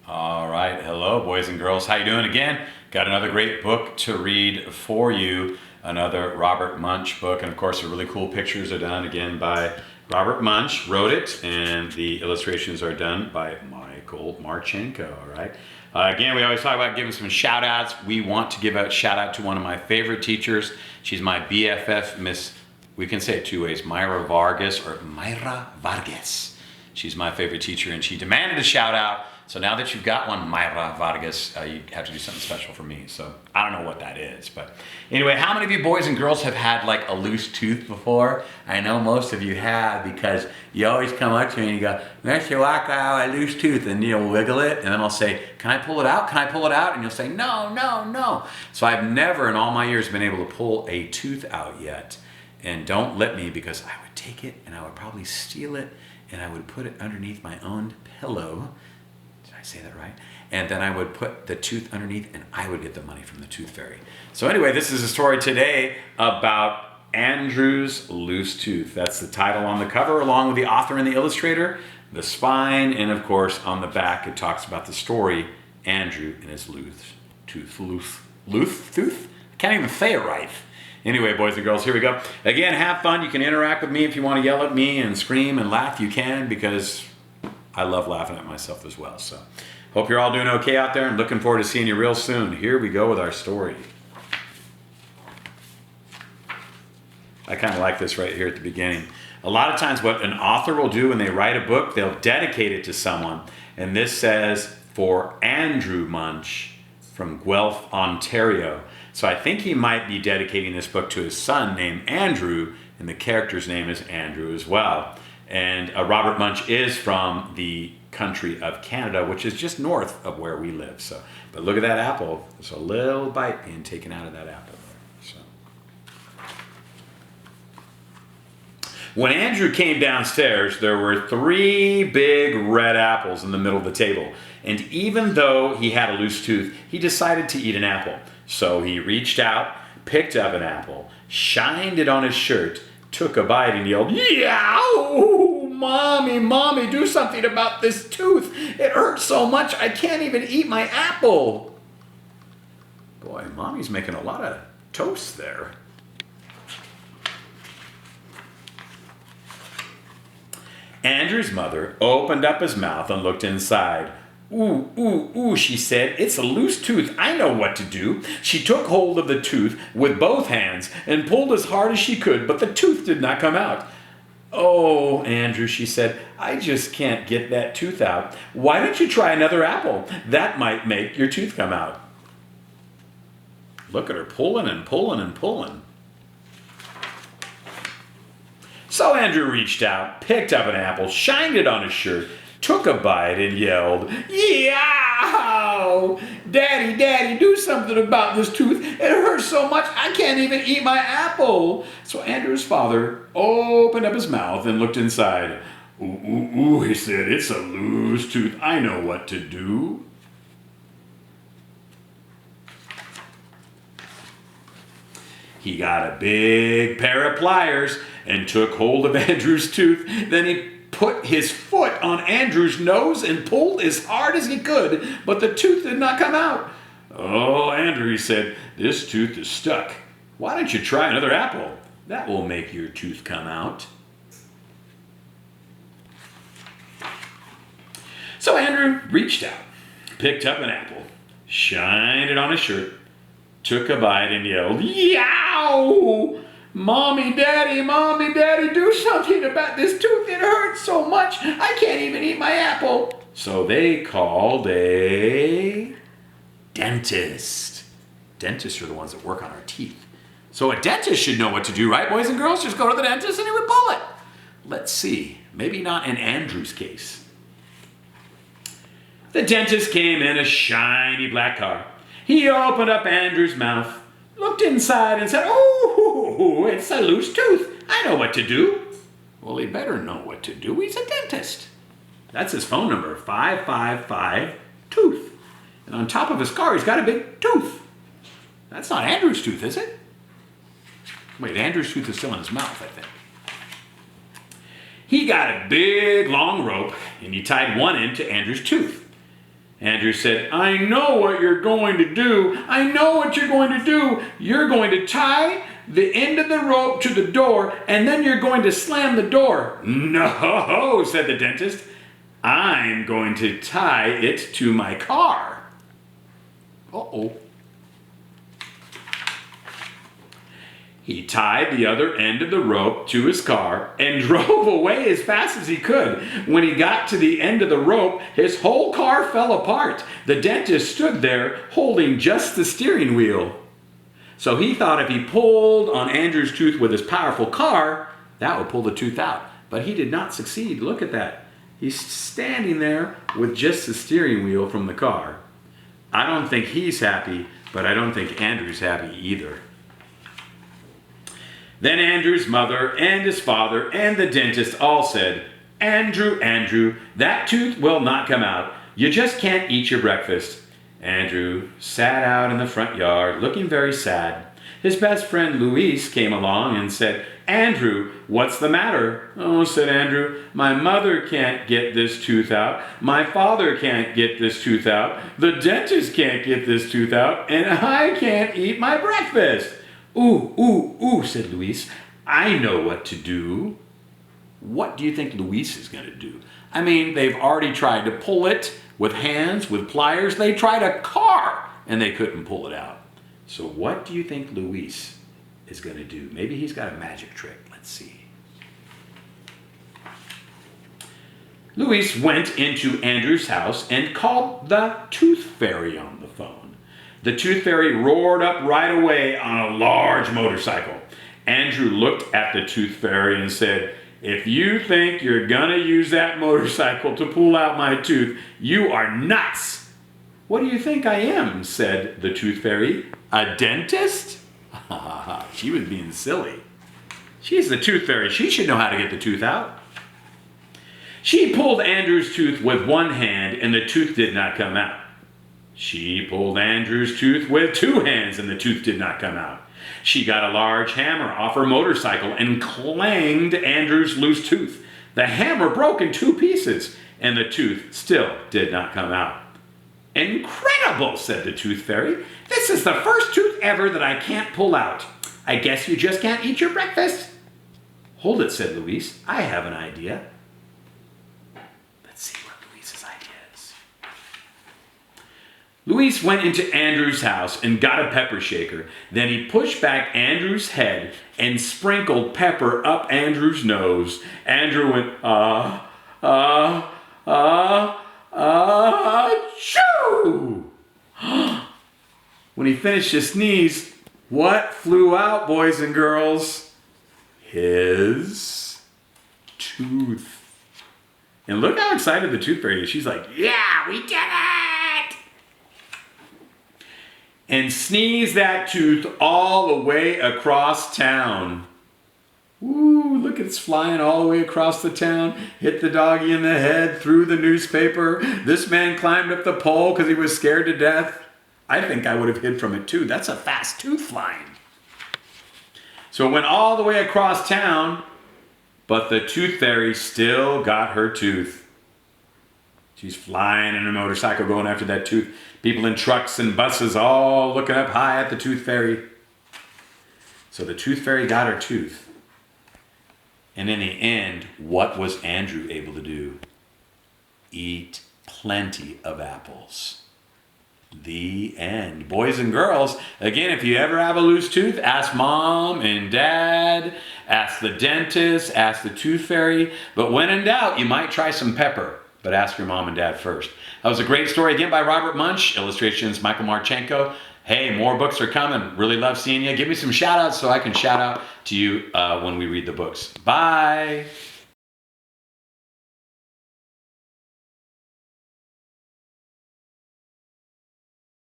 All right, hello boys and girls. How you doing again? Got another great book to read for you. Another Robert Munsch book, and of course the really cool pictures are done again by Robert Munsch, wrote it, and the illustrations are done by Michael Marchenko, all right? Again, we always talk about giving some shout outs. We want to give a shout out to one of my favorite teachers. She's my BFF, Miss, we can say it two ways, Myra Vargas or Myra Vargas. She's my favorite teacher, and she demanded a shout out. So now that you've got one, Myra Vargas, you have to do something special for me. So I don't know what that is. But anyway, how many of you boys and girls have had like a loose tooth before? I know most of you have, because you always come up to me and you go, Mr. Walker, I have a loose tooth. And you'll wiggle it. And then I'll say, can I pull it out? Can I pull it out? And you'll say, no, no, no. So I've never in all my years been able to pull a tooth out yet. And don't let me, because I would take it and I would probably steal it and I would put it underneath my own pillow. Did I say that right? And then I would put the tooth underneath and I would get the money from the tooth fairy. So anyway, this is a story today about Andrew's loose tooth. That's the title on the cover, along with the author and the illustrator, the spine, and of course on the back it talks about the story, Andrew and his loose tooth. Loose tooth? I can't even say it right. Anyway, boys and girls, here we go. Again, have fun. You can interact with me if you want to yell at me and scream and laugh. You can, because I love laughing at myself as well. So hope you're all doing okay out there, and looking forward to seeing you real soon. Here we go with our story. I kind of like this right here at the beginning. A lot of times what an author will do when they write a book, they'll dedicate it to someone. And this says, for Andrew Munsch from Guelph, Ontario. So I think he might be dedicating this book to his son named Andrew, and the character's name is Andrew as well. And Robert Munsch is from the country of Canada, which is just north of where we live. So, but look at that apple. There's a little bite being taken out of that apple. So, when Andrew came downstairs, there were 3 big red apples in the middle of the table. And even though he had a loose tooth, he decided to eat an apple. So he reached out, picked up an apple, shined it on his shirt, took a bite and yelled, "Yow! Mommy, Mommy, do something about this tooth. It hurts so much I can't even eat my apple." Boy, Mommy's making a lot of toast there. Andrew's mother opened up his mouth and looked inside. "Ooh, ooh, ooh," she said. "It's a loose tooth. I know what to do." She took hold of the tooth with both hands and pulled as hard as she could, but the tooth did not come out. "Oh, Andrew," she said, "I just can't get that tooth out. Why don't you try another apple? That might make your tooth come out." Look at her pulling and pulling and pulling. So Andrew reached out, picked up an apple, shined it on his shirt, took a bite and yelled, "Yow! Daddy, Daddy, do something about this tooth. It hurts so much I can't even eat my apple." So Andrew's father opened up his mouth and looked inside. "Ooh, ooh, ooh," he said, "it's a loose tooth. I know what to do." He got a big pair of pliers and took hold of Andrew's tooth. Then he put his foot on Andrew's nose and pulled as hard as he could, but the tooth did not come out. "Oh, Andrew," he said, "this tooth is stuck. Why don't you try another apple? That will make your tooth come out." So Andrew reached out, picked up an apple, shined it on his shirt, took a bite and yelled, "Yow! Mommy, Daddy, do something about this tooth. It hurts so much I can't even eat my apple." So they called a dentist. Dentists are the ones that work on our teeth. So a dentist should know what to do, right, boys and girls? Just go to the dentist and he would pull it. Let's see. Maybe not in Andrew's case. The dentist came in a shiny black car. He opened up Andrew's mouth, looked inside and said, "Oh, it's a loose tooth. I know what to do." Well, he better know what to do. He's a dentist. That's his phone number, 555-TOOTH. And on top of his car, he's got a big tooth. That's not Andrew's tooth, is it? Wait, Andrew's tooth is still in his mouth, I think. He got a big long rope and he tied one end to Andrew's tooth. Andrew said, I know what you're going to do. I know what you're going to do. You're going to tie the end of the rope to the door, and then you're going to slam the door. No, said the dentist. I'm going to tie it to my car. Uh-oh. He tied the other end of the rope to his car and drove away as fast as he could. When he got to the end of the rope, his whole car fell apart. The dentist stood there holding just the steering wheel. So he thought if he pulled on Andrew's tooth with his powerful car, that would pull the tooth out. But he did not succeed. Look at that. He's standing there with just the steering wheel from the car. I don't think he's happy, but I don't think Andrew's happy either. Then Andrew's mother and his father and the dentist all said, Andrew, Andrew, that tooth will not come out. You just can't eat your breakfast. Andrew sat out in the front yard looking very sad. His best friend Luis came along and said, Andrew, what's the matter? Oh, said Andrew, my mother can't get this tooth out. My father can't get this tooth out. The dentist can't get this tooth out. And I can't eat my breakfast. Ooh, ooh, ooh, said Luis. I know what to do. What do you think Luis is going to do? I mean, they've already tried to pull it with hands, with pliers. They tried a car and they couldn't pull it out. So what do you think Luis is going to do? Maybe he's got a magic trick. Let's see. Luis went into Andrew's house and called the tooth fairy on the phone. The tooth fairy roared up right away on a large motorcycle. Andrew looked at the tooth fairy and said, if you think you're gonna use that motorcycle to pull out my tooth, you are nuts. What do you think I am? Said the tooth fairy. A dentist? She was being silly. She's the tooth fairy. She should know how to get the tooth out. She pulled Andrew's tooth with one hand and the tooth did not come out. She pulled Andrew's tooth with two hands and the tooth did not come out. She got a large hammer off her motorcycle and clanged Andrew's loose tooth. The hammer broke in two pieces and the tooth still did not come out. Incredible, said the tooth fairy. This is the first tooth ever that I can't pull out. I guess you just can't eat your breakfast. Hold it, said Luis. I have an idea. Let's see what Luis's idea is. Luis went into Andrew's house and got a pepper shaker. Then he pushed back Andrew's head and sprinkled pepper up Andrew's nose. Andrew went, achoo! When he finished his sneeze, what flew out, boys and girls? His tooth. And look how excited the tooth fairy is. She's like, yeah, we did it! And sneezed that tooth all the way across town. Ooh, look, it's flying all the way across the town. Hit the doggy in the head, threw the newspaper. This man climbed up the pole because he was scared to death. I think I would have hid from it too. That's a fast tooth flying. So it went all the way across town, but the tooth fairy still got her tooth. She's flying in a motorcycle going after that tooth. People in trucks and buses all looking up high at the tooth fairy. So the tooth fairy got her tooth. And in the end, what was Andrew able to do? Eat plenty of apples. The end. Boys and girls, again, if you ever have a loose tooth, ask mom and dad, ask the dentist, ask the tooth fairy. But when in doubt, you might try some pepper, but ask your mom and dad first. That was a great story again by Robert Munsch, illustrations Michael Marchenko. Hey, more books are coming. Really love seeing you. Give me some shout outs so I can shout out to you when we read the books. Bye.